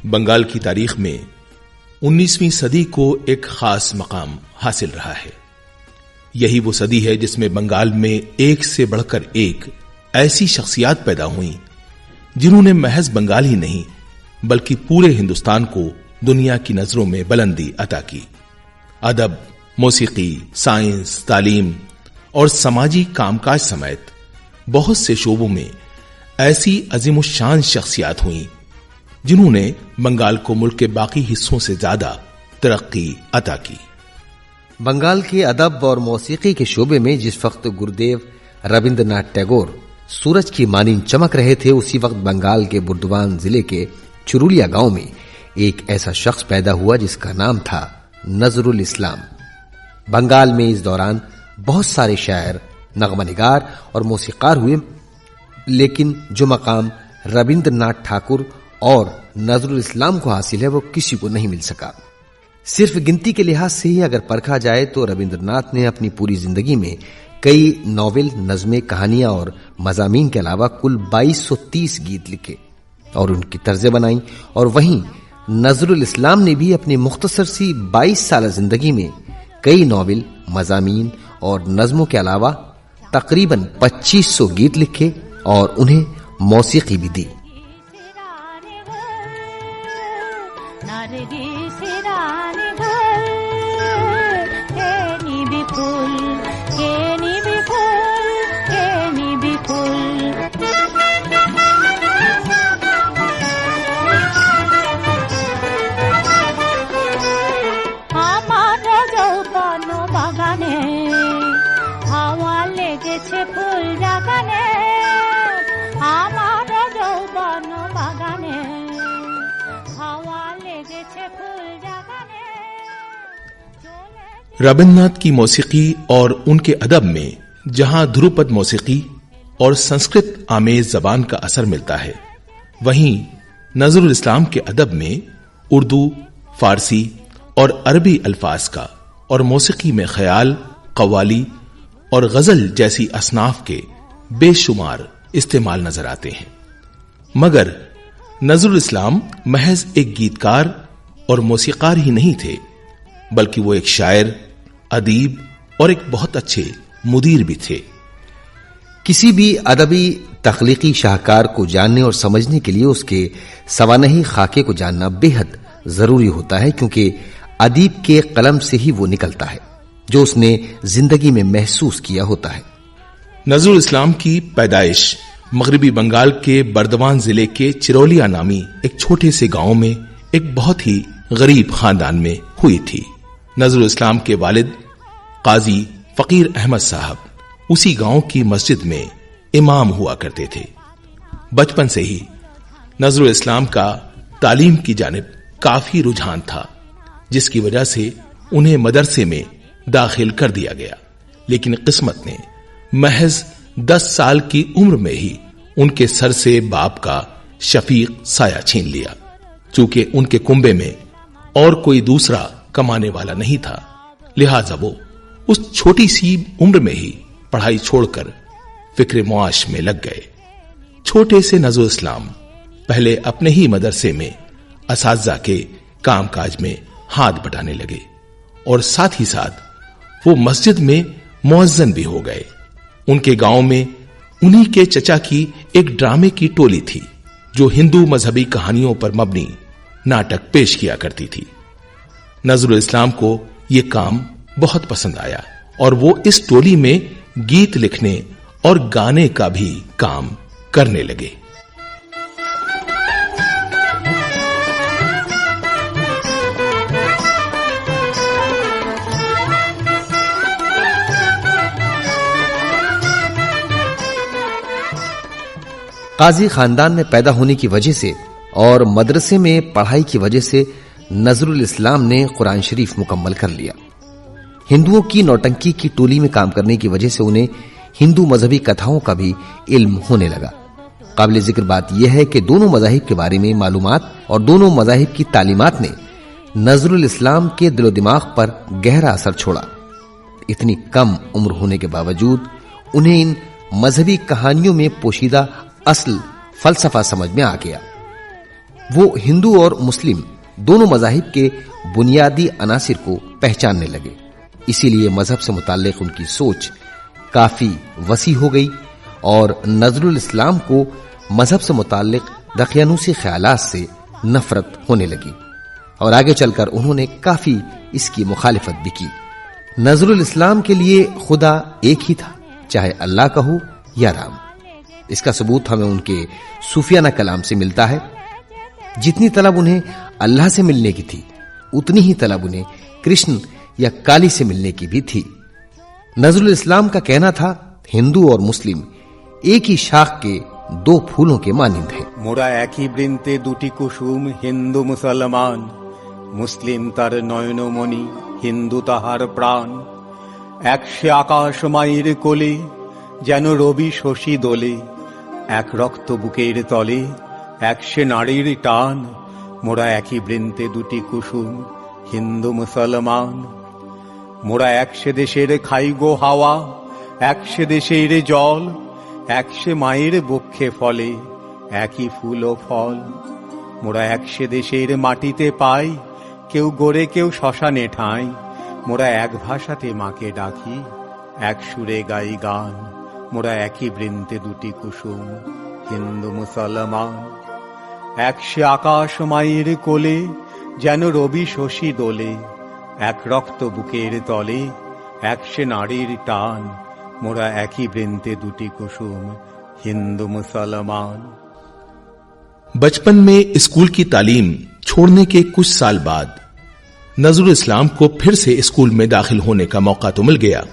بنگال کی تاریخ میں 19ویں صدی کو ایک خاص مقام حاصل رہا ہے. یہی وہ صدی ہے جس میں بنگال میں ایک سے بڑھ کر ایک ایسی شخصیات پیدا ہوئیں جنہوں نے محض بنگال ہی نہیں بلکہ پورے ہندوستان کو دنیا کی نظروں میں بلندی عطا کی. ادب، موسیقی، سائنس، تعلیم اور سماجی کام کاج سمیت بہت سے شعبوں میں ایسی عظیم الشان شخصیات ہوئیں جنہوں نے بنگال کو ملک کے باقی حصوں سے زیادہ ترقی عطا کی. بنگال کے ادب اور موسیقی کے شعبے میں جس وقت گرودیو رابندر ناتھ ٹیگور سورج کی مانند چمک رہے تھے، اسی وقت بنگال کے بردوان ضلع کے چرولیا گاؤں میں ایک ایسا شخص پیدا ہوا جس کا نام تھا نظر الاسلام. بنگال میں اس دوران بہت سارے شاعر، نغمہ نگار اور موسیقار ہوئے، لیکن جو مقام رابندر ناتھ ٹھاکر اور نظر الاسلام کو حاصل ہے وہ کسی کو نہیں مل سکا. صرف گنتی کے لحاظ سے ہی اگر پرکھا جائے تو رابندر ناتھ نے اپنی پوری زندگی میں کئی ناول، نظمیں، کہانیاں اور مضامین کے علاوہ کل 2230 گیت لکھے اور ان کی طرزیں بنائیں. اور وہیں نظر الاسلام نے بھی اپنی مختصر سی 22 سالہ زندگی میں کئی ناول، مضامین اور نظموں کے علاوہ تقریباً 2500 گیت لکھے اور انہیں موسیقی بھی دی. رابندر ناتھ کی موسیقی اور ان کے ادب میں جہاں دھروپد موسیقی اور سنسکرت آمیز زبان کا اثر ملتا ہے، وہیں نظر الاسلام کے ادب میں اردو، فارسی اور عربی الفاظ کا اور موسیقی میں خیال، قوالی اور غزل جیسی اصناف کے بے شمار استعمال نظر آتے ہیں. مگر نظر الاسلام محض ایک گیتکار اور موسیقار ہی نہیں تھے، بلکہ وہ ایک شاعر، ادیب اور ایک بہت اچھے مدیر بھی تھے. کسی بھی ادبی تخلیقی شاہکار کو جاننے اور سمجھنے کے لیے اس کے سوانحی خاکے کو جاننا بے حد ضروری ہوتا ہے، کیونکہ ادیب کے قلم سے ہی وہ نکلتا ہے جو اس نے زندگی میں محسوس کیا ہوتا ہے. نظر الاسلام کی پیدائش مغربی بنگال کے بردوان ضلع کے چرولیا نامی ایک چھوٹے سے گاؤں میں ایک بہت ہی غریب خاندان میں ہوئی تھی. نظر الاسلام کے والد قاضی فقیر احمد صاحب اسی گاؤں کی مسجد میں امام ہوا کرتے تھے. بچپن سے ہی نظر الاسلام کا تعلیم کی جانب کافی رجحان تھا، جس کی وجہ سے انہیں مدرسے میں داخل کر دیا گیا. لیکن قسمت نے محض 10 سال کی عمر میں ہی ان کے سر سے باپ کا شفیق سایہ چھین لیا. چونکہ ان کے کنبے میں اور کوئی دوسرا کمانے والا نہیں تھا، لہذا وہ اس چھوٹی سی عمر میں ہی پڑھائی چھوڑ کر فکر معاش میں لگ گئے. چھوٹے سے نظر الاسلام پہلے اپنے ہی مدرسے میں اساتذہ کے کام کاج میں ہاتھ بٹانے لگے اور ساتھ ہی ساتھ وہ مسجد میں مؤذن بھی ہو گئے. ان کے گاؤں میں انہی کے چچا کی ایک ڈرامے کی ٹولی تھی جو ہندو مذہبی کہانیوں پر مبنی ناٹک پیش کیا کرتی تھی. نظر الاسلام کو یہ کام بہت پسند آیا اور وہ اس ٹولی میں گیت لکھنے اور گانے کا بھی کام کرنے لگے. قاضی خاندان میں پیدا ہونے کی وجہ سے اور مدرسے میں پڑھائی کی وجہ سے نظر الاسلام نے قرآن شریف مکمل کر لیا. ہندوؤں کی نوٹنکی کی ٹولی میں کام کرنے کی وجہ سے انہیں ہندو مذہبی کتھاؤں کا بھی علم ہونے لگا. قابل ذکر بات یہ ہے کہ دونوں مذاہب کے بارے میں معلومات اور دونوں مذاہب کی تعلیمات نے نظر الاسلام کے دل و دماغ پر گہرا اثر چھوڑا. اتنی کم عمر ہونے کے باوجود انہیں ان مذہبی کہانیوں میں پوشیدہ اصل فلسفہ سمجھ میں آ گیا۔ وہ ہندو اور مسلم دونوں مذاہب کے بنیادی عناصر کو پہچاننے لگے، اسی لیے مذہب سے متعلق ان کی سوچ کافی وسیع ہو گئی اور نظر الاسلام کو مذہب سے متعلق دقیانوسی خیالات سے نفرت ہونے لگی، اور آگے چل کر انہوں نے کافی اس کی مخالفت بھی کی۔ نظر الاسلام کے لیے خدا ایک ہی تھا، چاہے اللہ کا ہو یا رام۔ اس کا ثبوت ہمیں ان کے صوفیانہ کلام سے ملتا ہے۔ جتنی طلب انہیں اللہ سے ملنے کی تھی، اتنی ہی طلب انہیں کرشن یا کالی سے ملنے کی بھی تھی۔ نظر الاسلام کا کہنا تھا، ہندو اور مسلم ایک ہی شاخ کے دو پھولوں کے مانند ہیں۔ মোরা একই বৃন্তে দুটি কুসুম, হিন্দু মুসলমান, মুসলিম তার নয়নমণি, হিন্দু তাহার প্রাণ। একশে আকাশ মায়ের কোলে, যেন রবি শশী দোলে, এক রক্ত বুকের তলে, একশে নারীর টান। মোরা একই বৃন্তে দুটি কুসুম, হিন্দু মুসলমান। মোরা একশে দেশের খাই গো হাওয়া, একশে দেশের জল, একশে মায়ের বক্ষে ফলে, একই ফুল ও ফল। মোরা একশে দেশের মাটিতে পাই, কেউ গড়ে কেউ শ্মশানে ঠাঁই। মোরা এক ভাষাতে মাকে ডাকি, এক সুরে গাই গান। মোরা একই বৃন্তে দুটি কুসুম, হিন্দু মুসলমান। একশে আকাশ মায়ের কোলে, যেন রবি শশী দোলে, এক রক্ত বুকের তলে, একশে নারীর টান। মোরা একই বৃন্তে দুটি কুসুম, हिंदू मुसलमान। बचपन में स्कूल की तालीम छोड़ने के कुछ साल बाद नजरुल इस्लाम को फिर से स्कूल में दाखिल होने का मौका तो मिल गया,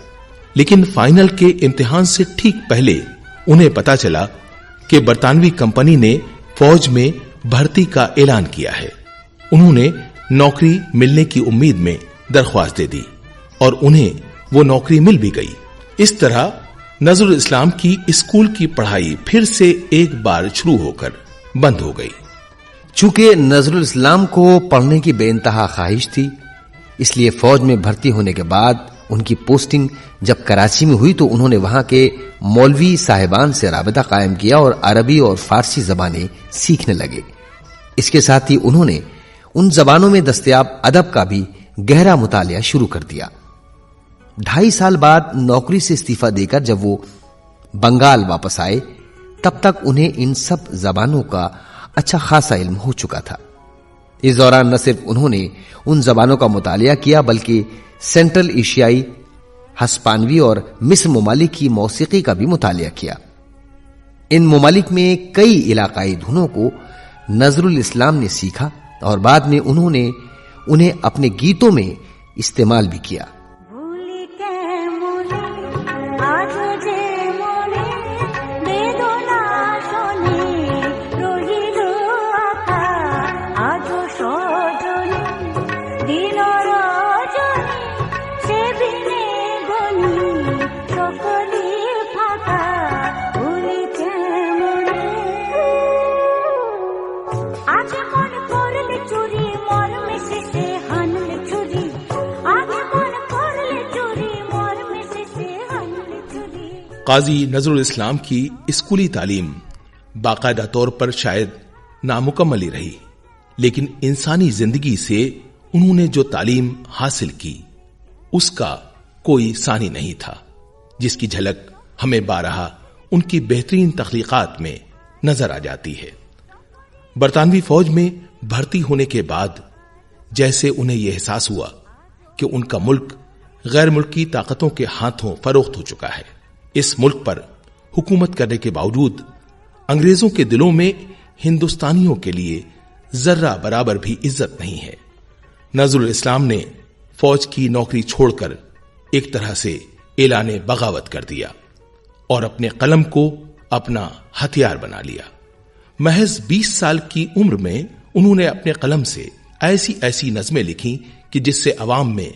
लेकिन फाइनल के इम्तिहान से ठीक पहले उन्हें पता चला कि बरतानवी कंपनी ने फौज में भर्ती का ऐलान किया है। उन्होंने नौकरी मिलने की उम्मीद में दरख्वास्त दे दी और उन्हें वो नौकरी मिल भी गई। इस तरह नजरुल इस्लाम की स्कूल की पढ़ाई फिर से एक बार शुरू होकर बंद हो गई। चूंकि नजरुल इस्लाम को पढ़ने की बेइंतहा ख्वाहिश थी, इसलिए फौज में भर्ती होने के बाद उनकी पोस्टिंग जब कराची में हुई तो उन्होंने वहां के मौलवी साहिबान से राबिता कायम किया और अरबी और फारसी जबानें सीखने लगे। इसके साथ ही उन्होंने उन जबानों में दस्तयाब अदब का भी गहरा मुतालिया शुरू कर दिया। 2.5 साल बाद नौकरी से इस्तीफा देकर जब वो बंगाल वापस आए, तब तक उन्हें इन सब जबानों का अच्छा खासा इल्म हो चुका था। इस दौरान न सिर्फ उन्होंने उन जबानों का मुतालिया किया, बल्कि सेंट्रल एशियाई, हस्पानवी और मिस्र ममालिक की मौसीकी का भी मुतालिया किया। इन ममालिक में कई इलाकाई धुनों को नजरुल इस्लाम ने सीखा और बाद में उन्होंने उन्हें अपने गीतों में इस्तेमाल भी किया। काजी नजरुल इस्लाम की स्कूली तालीम बाकायदा तौर पर शायद नामुकम्मल ही रही, लेकिन इंसानी जिंदगी से उन्होंने जो तालीम हासिल की उसका कोई सानी नहीं था, जिसकी झलक हमें बारहा उनकी बेहतरीन तख्लीकात में नजर आ जाती है। बरतानवी फौज में भर्ती होने के बाद जैसे उन्हें यह एहसास हुआ कि उनका मुल्क गैर मुल्की ताकतों के हाथों फरोख्त हो चुका है। इस मुल्क पर हुकूमत करने के बावजूद अंग्रेजों के दिलों में हिंदुस्तानियों के लिए जर्रा बराबर भी इज्जत नहीं है। नजरुल इस्लाम ने फौज की नौकरी छोड़कर एक तरह से ऐलाने बगावत कर दिया और अपने कलम को अपना हथियार बना लिया। महज 20 साल की उम्र में उन्होंने अपने कलम से ऐसी ऐसी नज़में लिखी कि जिससे अवाम में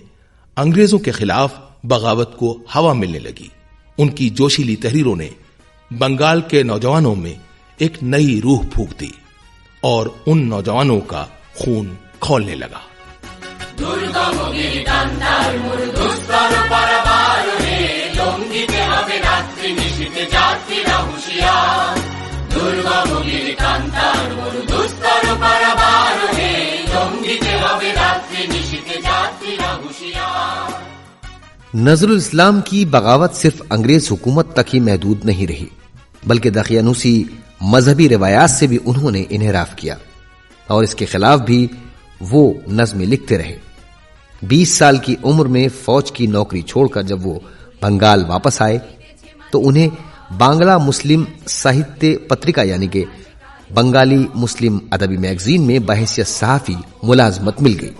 अंग्रेजों के खिलाफ बगावत को हवा मिलने लगी। उनकी जोशीली तहरीरों ने बंगाल के नौजवानों में एक नई रूह फूंक दी और उन नौजवानों का खून खौलने लगा। दुर्गम गिरिकांतार मुर्दुस्तर परवार रे लंघिते হবে রাত্রি নিশীথে যাত্রীরা হুঁশিয়ার, দুর্গমগিরি কান্তার মরু দুস্তর পারাবার হে, জঙ্গিতে হবে রাত্রি নিশীথে যাত্রীরা হুঁশিয়ার। नजरुल इस्लाम की बगावत सिर्फ अंग्रेज हुकूमत तक ही महदूद नहीं रही, बल्कि दकियानूसी मजहबी रिवायात से भी उन्होंने इन्हिराफ किया और इसके खिलाफ भी वो नज़्में लिखते रहे। 20 साल की उम्र में फौज की नौकरी छोड़कर जब वो बंगाल वापस आए तो उन्हें बांग्ला मुस्लिम साहित्य पत्रिका यानी कि बंगाली मुस्लिम अदबी मैगजीन में बहैसियत सहाफ़ी मुलाजमत मिल गई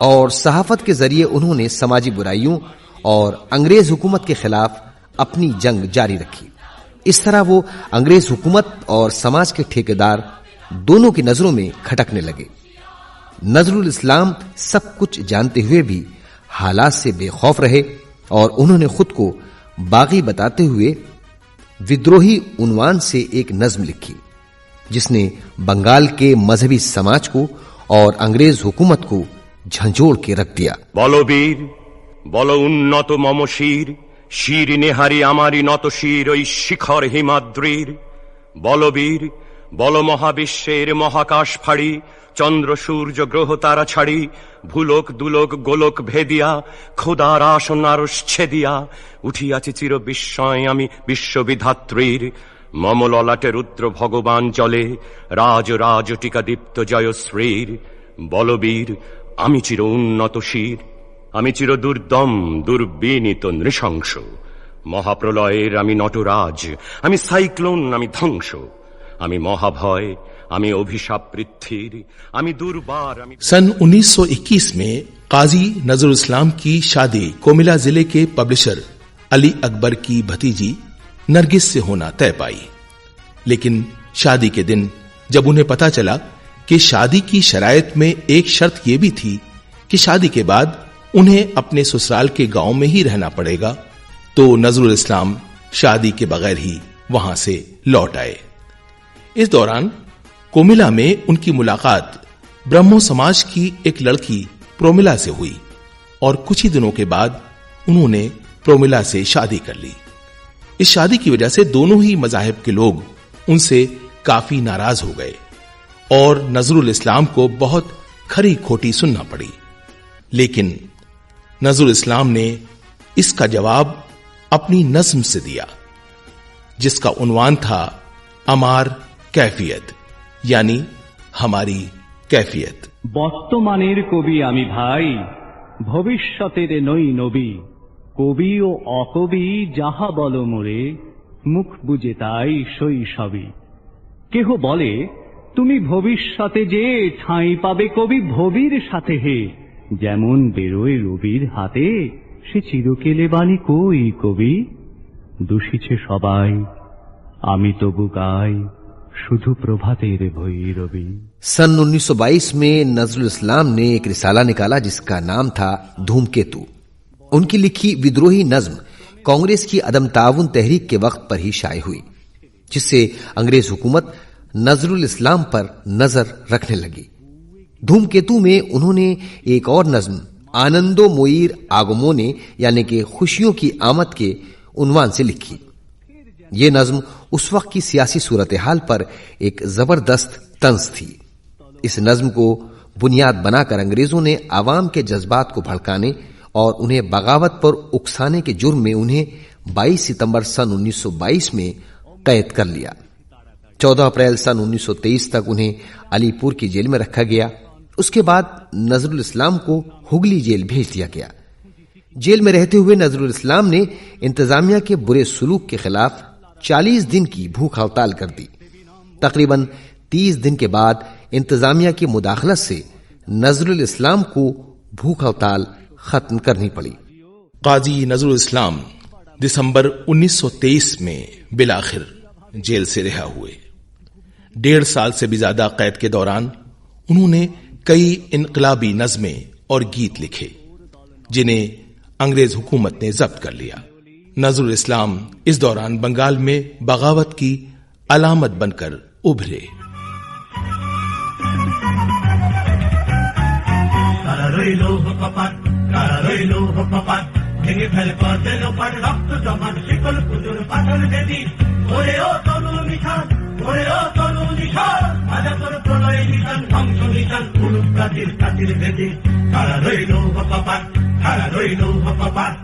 और सहाफत के जरिए उन्होंने समाजी बुराइयों और अंग्रेज हुकूमत के खिलाफ अपनी जंग जारी रखी। इस तरह वो अंग्रेज हुकूमत और समाज के ठेकेदार दोनों की नजरों में खटकने लगे। नजरुल इस्लाम सब कुछ जानते हुए भी हालात से बेखौफ रहे और उन्होंने खुद को बागी बताते हुए विद्रोही उन्वान से एक नज्म लिखी जिसने बंगाल के मजहबी समाज को और अंग्रेज हुकूमत को झंझोड़ के रख दिया। বলো বীর, বলো উন্নত মম শির, শির নেহারি আমারি নত শির ওই শিখর হিমাদ্রির। বলো বীর, বলো মহাবিশ্বের মহাকাশ ফাড়ি, চন্দ্র সূর্য গ্রহ তারা ছাড়ি, ভুলোক দুলোক গোলক ভেদিয়া, খোদার আসন আরশ ছেদিয়া, উঠিয়াছি চির বিস্ময় আমি বিশ্ববিধাত্রীর। মম ললাটে রুদ্র ভগবান চলে, রাজ রাজ টিকা দীপ্ত জয়শ্রীর। বলবীর, আমি চির উন্নত শির, আমি চির দুর্দম দুর্বিনীত নৃশংস। মহাপ্রলয়ের আমি নটরাজ, আমি সাইক্লোন, আমি ধ্বংস, আমি মহাভয়, আমি অভিশাপ পৃথ্বীর, আমি দুর্বার। আমি सन 1921 में काजी नजरुल इस्लाम की शादी कोमिला जिले के पब्लिशर अली अकबर की भतीजी नरगिस से होना तय पाई। लेकिन शादी के दिन जब उन्हें पता चला कि शादी की शरायत में एक शर्त यह भी थी कि शादी के बाद उन्हें अपने ससुराल के गांव में ही रहना पड़ेगा, तो नजरुल इस्लाम शादी के बगैर ही वहां से लौट आए। इस दौरान कोमिला में उनकी मुलाकात ब्रह्मो समाज की एक लड़की प्रोमिला से हुई और कुछ ही दिनों के बाद उन्होंने प्रोमिला से शादी कर ली। इस शादी की वजह से दोनों ही मजाहिब के लोग उनसे काफी नाराज हो गए और नजरुल इस्लाम को बहुत खरी खोटी सुनना पड़ी। लेकिन नजरुल इस्लाम ने इसका जवाब अपनी नज्म से दिया जिसका उन्वान था अमार कैफियत, यानी हमारी कैफियत। বর্তমানের কবি আমি ভাই, ভবিষ্যতের নই নবী, কবি ও অকবি যাহা বল মোরে, মুখ বুঝে তাই সই সবই। কেহ বলে তুমি ভবিষ্যতে যে ঠাঁই পাবে কবি ভবির সাথে হে, যেমন বেরোয় রবির হাতে সে চিরকেলে বাণী কই কবি। দূষিছে সবাই আমি তবু গাই শুধু প্রভাতের ভৈরবী। सन 1922 में नजरुल इस्लाम ने एक रिसाला निकाला जिसका नाम था धूमकेतु। उनकी लिखी विद्रोही नज्म कांग्रेस की अदम ताउन तहरीक के वक्त पर ही शाये हुई, जिससे अंग्रेज हुकूमत नजरुल इस्लाम पर नजर रखने लगी। धूमकेतु में उन्होंने एक और नज्म आनंदो मोईर आगमोने यानी कि खुशियों की आमद के उन्वान से लिखी। ये नज्म उस वक्त की सियासी सूरत हाल पर एक जबरदस्त तंज थी। इस नज्म को बुनियाद बनाकर अंग्रेजों ने आवाम के जज्बात को भड़काने और उन्हें बगावत पर उकसाने के जुर्म में उन्हें 22 सितंबर सन 1922 में कैद कर लिया। 14 अप्रैल सन 1923 तक उन्हें अलीपुर की जेल में रखा गया। उसके बाद नजरुल इस्लाम को हुगली जेल भेज दिया गया। जेल में रहते हुए नजरुल इस्लाम ने इंतजामिया के बुरे सलूक के खिलाफ 40 दिन की भूख हड़ताल कर दी। तकरीबन 30 दिन के बाद इंतजामिया की मुदाखलत से नजरुल इस्लाम को भूख हड़ताल खत्म करनी पड़ी। काजी नजरुल इस्लाम दिसंबर 1923 में बिलाखिर जेल से रिहा हुए। 1.5 साल से भी ज्यादा कैद के दौरान उन्होंने कई इनकलाबी नज़में और गीत लिखे जिन्हें अंग्रेज हुकूमत ने जब्त कर लिया। नजरुल इस्लाम इस दौरान बंगाल में बगावत की अलामत बनकर उभरे। ভেঙে ফেল পথে লোপার রক্ত জমান শিকল পুজোর পাথর বেদি ওরে ও তরু নিশান ওরে ও তরু নিশান আজা তোর প্রলয় নিশান ধ্বংস নিশান পুরুষ কাতির কাতির বেদি সারা রইল কপাট সারা রইল কপাট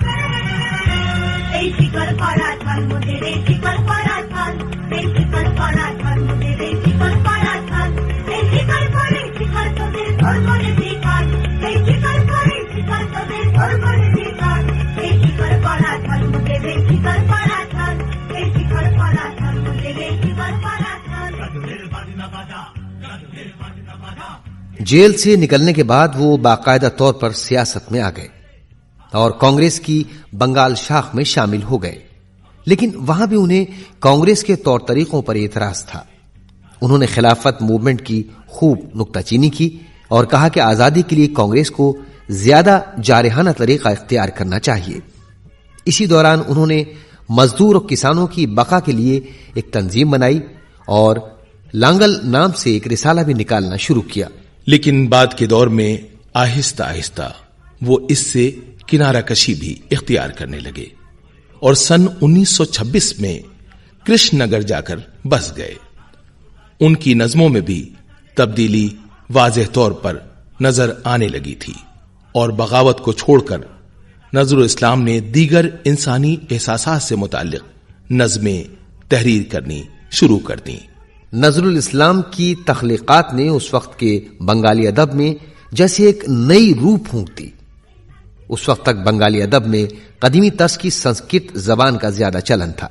এই শিকল পাড়া ধান মোদের এই শিকল পাড়া ধান এই শিকল পাড়া ধান মোদের এই শিকল পাড়া ধান এই শিকল পরে শিকল তোদের ঘর করে শিকার এই শিকল পরে শিকল তোদের ঘর করে শিকার এই শিকল পাড়া ধান মোদের এই শিকল পাড়া ধান এই শিকল পাড়া ধান মোদের এই শিকল পাড়া ধান কাজের বাজনা বাজা কাজের বাজনা বাজা। जेल से निकलने के बाद वो बाकायदा तौर पर सियासत में आ गए और कांग्रेस की बंगाल शाख में शामिल हो गए, लेकिन वहां भी उन्हें कांग्रेस के तौर तरीकों पर एतराज था। उन्होंने खिलाफत मूवमेंट की खूब नुक्ताचीनी की और कहा कि आजादी के लिए कांग्रेस को ज्यादा जारहाना तरीका इख्तियार करना चाहिए। इसी दौरान उन्होंने मजदूर और किसानों की बका के लिए एक तंजीम बनाई और लांगल नाम से एक रिसाला भी निकालना शुरू किया। लेकिन बाद के दौर में आहिस्ता आहिस्ता वो इससे किनारा कशी भी इख्तियार करने लगे और सन 1926 में कृष्णनगर जाकर बस गए। उनकी नज़मों में भी तब्दीली वाज़ेह तौर पर नजर आने लगी थी और बगावत को छोड़कर नज़रुल इस्लाम ने दीगर इंसानी एहसासात से मुताल्लिक नज़में तहरीर करनी शुरू कर दी। नजरुल इस्लाम की तख्लीकात ने उस वक्त के बंगाली अदब में जैसे एक नई रूह फूंक दी। उस वक्त तक बंगाली अदब में कदीमी तर्ज की संस्कृत जबान का ज्यादा चलन था,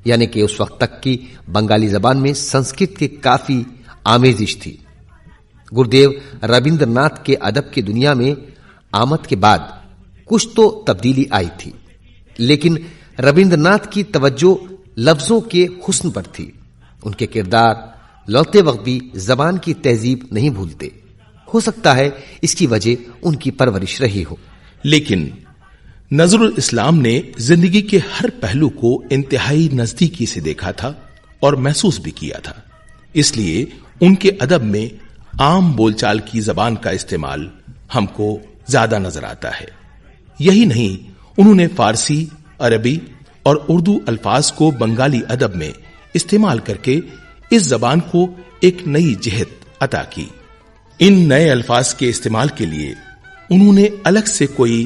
यानी कि उस वक्त तक की बंगाली जबान में संस्कृत की काफी आमेजिश थी। गुरुदेव रविंद्रनाथ के अदब की दुनिया में आमद के बाद कुछ तो तब्दीली आई थी, लेकिन रविंद्रनाथ की तवज्जो लफ्जों के हुस्न पर थी। उनके किरदार लौटते वक्त भी जबान की तहजीब नहीं भूलते। हो सकता है इसकी वजह उनकी परवरिश रही हो। लेकिन नजरुल इस्लाम ने जिंदगी के हर पहलू को इंतहाई नजदीकी से देखा था और महसूस भी किया था, इसलिए उनके अदब में आम बोलचाल की जबान का इस्तेमाल हमको ज्यादा नजर आता है। यही नहीं, उन्होंने फारसी, अरबी और उर्दू अल्फाज को बंगाली अदब में इस्तेमाल करके इस जबान को एक नई जिहत अता की। इन नए अल्फाज के इस्तेमाल के लिए उन्होंने अलग से कोई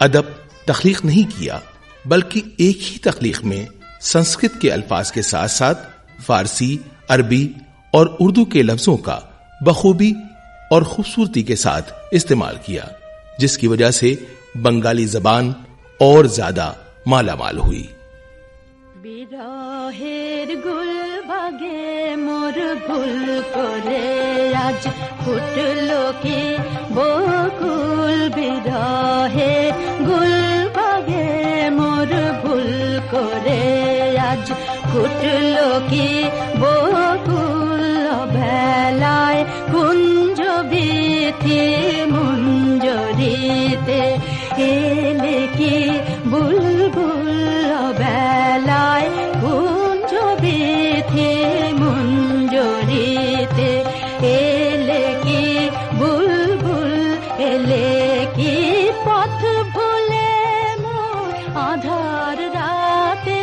अदब तख्लीक नहीं किया, बल्कि एक ही तख्लीक में संस्कृत के अल्फाज के साथ साथ फारसी, अरबी और उर्दू के लफ्जों का बखूबी और खूबसूरती के साथ इस्तेमाल किया, जिसकी वजह से बंगाली जबान और ज्यादा मालामाल हुई। বিরহের গুল বাগে মোর ভুল করে আজ ফুটলো কি বকুল বিরহের গুল বাগে মোর ভুল করে আজ ফুটলো কি বকুল বেলায় কুঞ্জ বিথি মুঞ্জরিতে এলে কি বুলবুল বেলায় কুঞ্জ বিথি মুঞ্জরিতে এলে কি বুলবুল এলে কি পথ ভুলে মোর আধার রাতে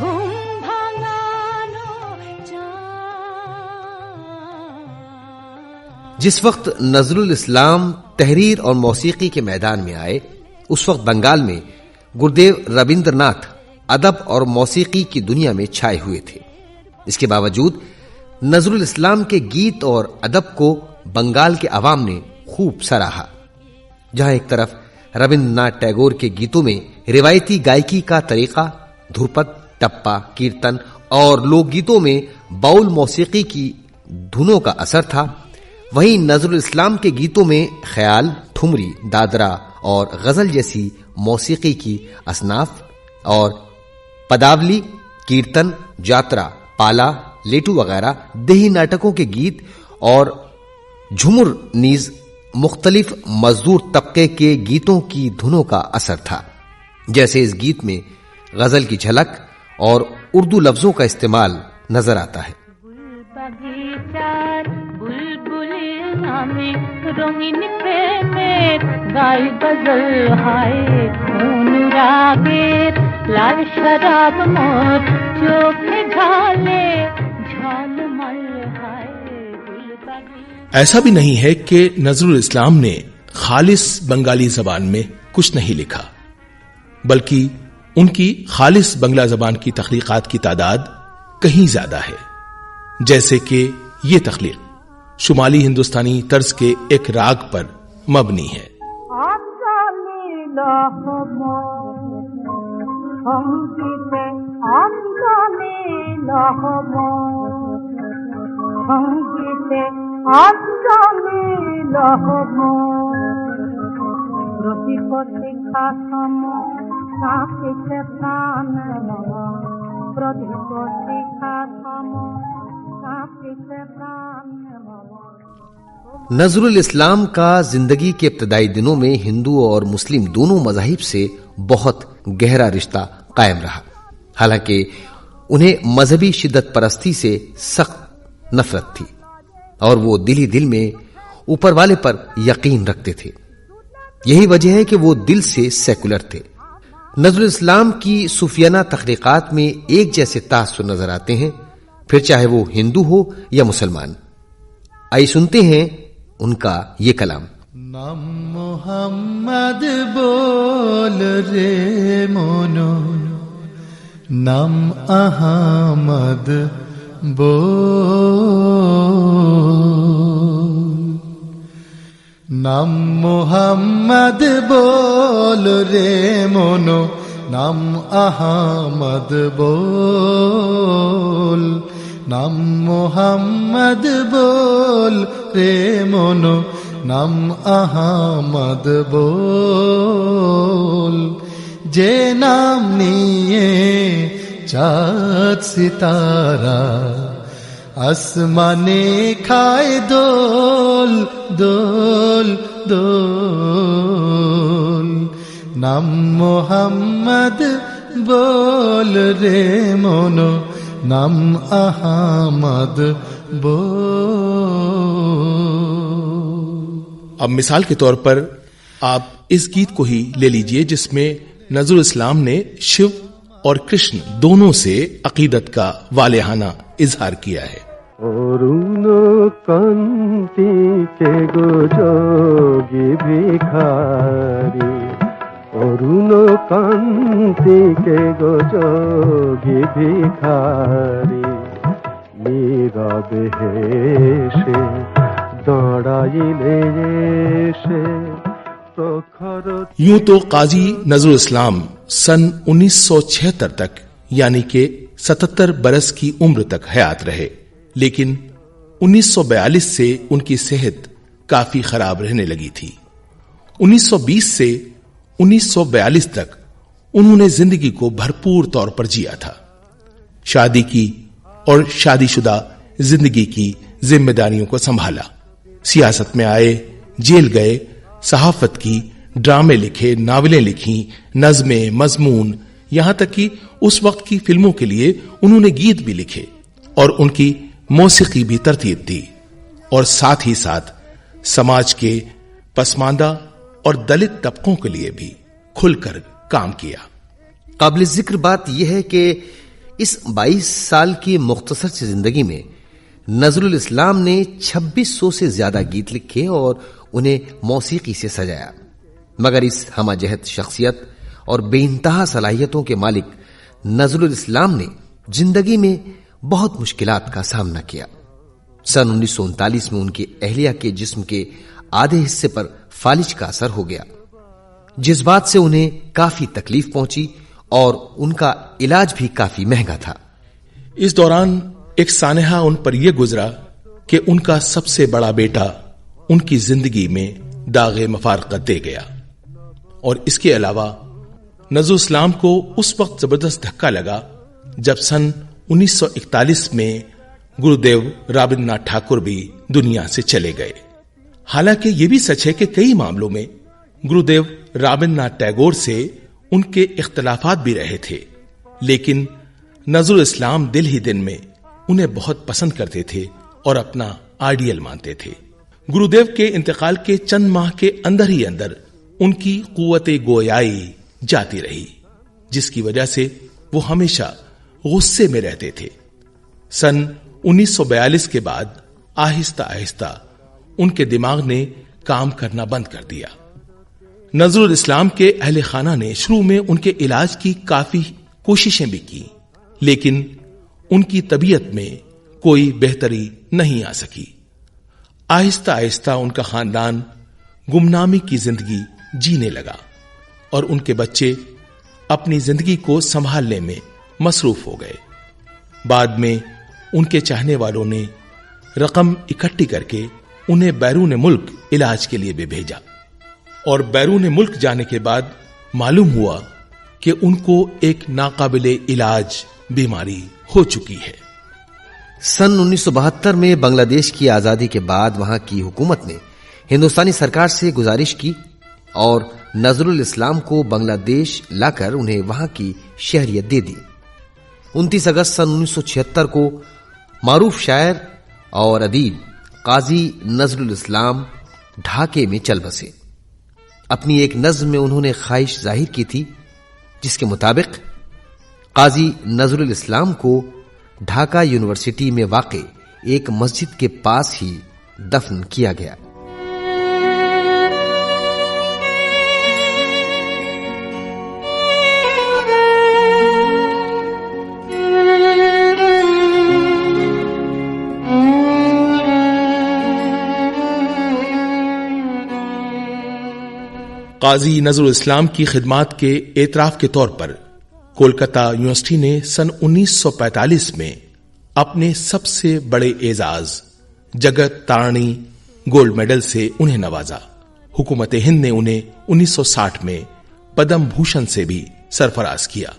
ঘুম ভাঙানো जिस वक्त नजरुल इस्लाम तहरीर और मौसीकी के मैदान में आए, उस वक्त बंगाल में गुरुदेव रविंद्रनाथ अदब और मौसीकी की दुनिया में छाए हुए थे। इसके बावजूद नजरुल इस्लाम के गीत और अदब को बंगाल के अवाम ने खूब सराहा। जहां एक तरफ रविंद्रनाथ टैगोर के गीतों में रिवायती गायकी का तरीका, ध्रुपद, टप्पा, कीर्तन और लोकगीतों में बाउल मौसीकी की धुनों का असर था, वहीं नजरुल इस्लाम के गीतों में ख्याल, ठुमरी, दादरा और गजल जैसी मौसीकी की असनाफ और पदावली, कीर्तन, जात्रा, पाला, लेटू वगैरह देही नाटकों के गीत और झुमुर नीज मुख्तलिफ मजदूर तबके के गीतों की धुनों का असर था। जैसे इस गीत में गजल की झलक और उर्दू लफ्जों का इस्तेमाल नजर आता है। নামে রঙিন প্রেমের গাই গজল হায় অনুরাগের লাল শরাব মোর চোখে ঢালে ঝলমল হায় গুলবাগি। ऐसा भी नहीं है कि नजरुल इस्लाम ने खालिस बंगाली जबान में कुछ नहीं लिखा, बल्कि उनकी खालिस बंगला जबान की तख्लीकात की तादाद कहीं ज्यादा है। जैसे कि ये तख्लीक शुमाली हिंदुस्तानी तर्ज के एक राग पर मबनी है। नजरुल इस्लाम का जिंदगी के इब्तदाई दिनों में हिंदू और मुस्लिम दोनों मज़ाहिब से बहुत गहरा रिश्ता कायम रहा। हालांकि उन्हें मजहबी शिद्दत परस्ती से सख्त नफरत थी और वो दिल ही दिल में ऊपर वाले पर यकीन रखते थे। यही वजह है कि वो दिल से सेकुलर थे। नजरुल इस्लाम की सूफियाना तख्लीकात में एक जैसे तासुर नजर आते हैं, फिर चाहे वो हिंदू हो या मुसलमान। आइए सुनते हैं उनका ये कलाम। नाम मोहम्मद बोल रे मोनो, नाम अहमद बोल, नाम मोहम्मद बोल रे मोनो, नाम अहमद बोल, नाम मोहम्मद बोल रे मोनो, नाम अहमद बोल। जे नाम निये चाँद सितारा आसमाने खाए दोल दोल दोल, नाम मोहम्मद बोल रे मोनो, नाम अहमद बोल। अब मिसाल के तौर पर आप इस गीत को ही ले लीजिए जिसमें नजरुल इस्लाम ने शिव और कृष्ण दोनों से अकीदत का वालेहाना इजहार किया है। অরুণ কান্তিকে গো যোগী ভিখারি, অরুণ কান্তিকে গো যোগী ভিখারি, নীরবে হেসে দাঁড়াইলে এসে প্রখর। यूं तो काजी नजरुल इस्लाम सन 1976 तक यानी कि 77 बरस की उम्र तक हयात रहे, लेकिन 1942 से उनकी सेहत काफी खराब रहने लगी थी। 1920 से 1942 तक उन्होंने जिंदगी को भरपूर तौर पर जिया था। शादी की और शादीशुदा जिंदगी की जिम्मेदारियों को संभाला, सियासत में आए, जेल गए, सहाफत की, ड्रामे लिखे, नावलें लिखी, नज़में, मजमून, यहां तक कि उस वक्त की फिल्मों के लिए उन्होंने गीत भी लिखे और उनकी मौसीकी भी तरतीब दी, और साथ ही साथ समाज के पसमानदा और दलित तबकों के लिए भी खुलकर काम किया। काबिल जिक्र बात यह है कि इस 22 साल की मुख्तसर सी जिंदगी में नजरुल इस्लाम ने 2600 से ज्यादा गीत लिखे और उन्हें मौसीकी से सजाया। मगर इस हमाजहत शख्सियत और बेइंतहा सलाहियतों के मालिक नजरुल इस्लाम ने जिंदगी में बहुत मुश्किलात का सामना किया। सन 1939 में उनकी अहलिया के जिस्म के आधे हिस्से पर फालिज का असर हो गया, जिस बात से उन्हें काफी तकलीफ पहुंची और उनका इलाज भी काफी महंगा था। इस दौरान एक सानेहा उन पर यह गुजरा कि उनका सबसे बड़ा बेटा उनकी जिंदगी में दागे मफारकत दे गया, और इसके अलावा नजरुल इस्लाम को उस वक्त जबरदस्त धक्का लगा जब सन 1941 में गुरुदेव रविंद्रनाथ ठाकुर भी दुनिया से चले गए। हालांकि यह भी सच है कि कई मामलों में गुरुदेव रविंद्रनाथ टैगोर से उनके इख्तलाफात भी रहे थे, लेकिन नजरुल इस्लाम दिल ही दिन में उन्हें बहुत पसंद करते थे और अपना आइडियल मानते थे। गुरुदेव के इंतकाल के चंद माह के अंदर ही अंदर उनकी कुव्वते गोयाई जाती रही, जिसकी वजह से वो हमेशा गुस्से में रहते थे। सन 1942 के बाद आहिस्ता आहिस्ता उनके दिमाग ने काम करना बंद कर दिया। नजरुल इस्लाम के अहले खाना ने शुरू में उनके इलाज की काफी कोशिशें भी की, लेकिन उनकी तबीयत में कोई बेहतरी नहीं आ सकी। आहिस्ता आहिस्ता उनका खानदान गुमनामी की जिंदगी जीने लगा और उनके बच्चे अपनी जिंदगी को संभालने में मसरूफ हो गए। बाद में उनके चाहने वालों ने रकम इकट्ठी करके उन्हें बैरून मुल्क इलाज के लिए भी भेजा और बैरून मुल्क जाने के बाद मालूम हुआ कि उनको एक नाकाबिले इलाज बीमारी हो चुकी है। सन 1972 में बांग्लादेश की आजादी के बाद वहां की हुकूमत ने हिंदुस्तानी सरकार से गुजारिश की और नजरुल इस्लाम को बांग्लादेश लाकर उन्हें वहां की शहरियत दे दी। 29 अगस्त सन 1976 को मारूफ शायर और अदीब काजी नजरुल इस्लाम ढाके में चल बसे। अपनी एक नज्म में उन्होंने ख्वाहिश जाहिर की थी, जिसके मुताबिक काजी नजरुल इस्लाम को ढाका यूनिवर्सिटी में वाक़े एक मस्जिद के पास ही दफन किया गया। काजी नजरुल इस्लाम की खिदमात के एतराफ के तौर पर कोलकाता यूनिवर्सिटी ने सन 1945 में अपने सबसे बड़े एजाज जगत तारणी गोल्ड मेडल से उन्हें नवाजा। हुकूमत हिंद ने उन्हें 1960 में पद्म भूषण से भी सरफराज किया।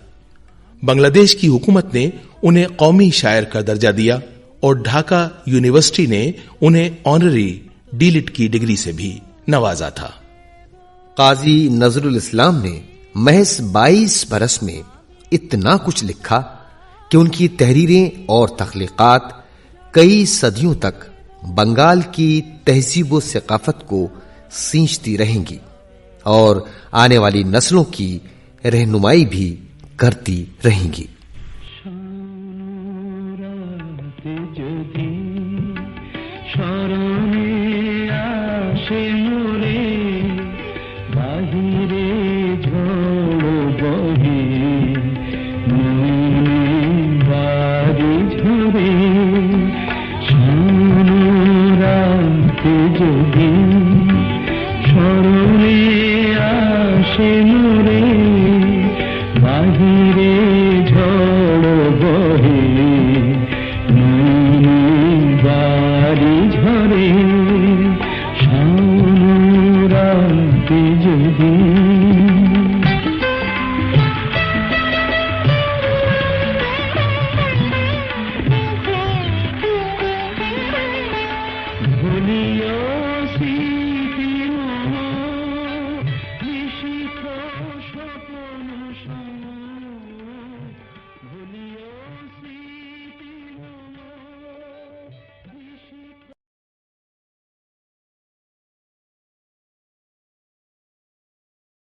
बांग्लादेश की हुकूमत ने उन्हें कौमी शायर का दर्जा दिया और ढाका यूनिवर्सिटी ने उन्हें ऑनररी डीलिट की डिग्री से भी नवाजा था। काजी नजरुल इस्लाम ने महज 22 बरस में इतना कुछ लिखा कि उनकी तहरीरें और तख्लीकात कई सदियों तक बंगाल की तहजीब व सकाफत को सींचती रहेंगी और आने वाली नस्लों की रहनुमाई भी करती रहेंगी। भूलियो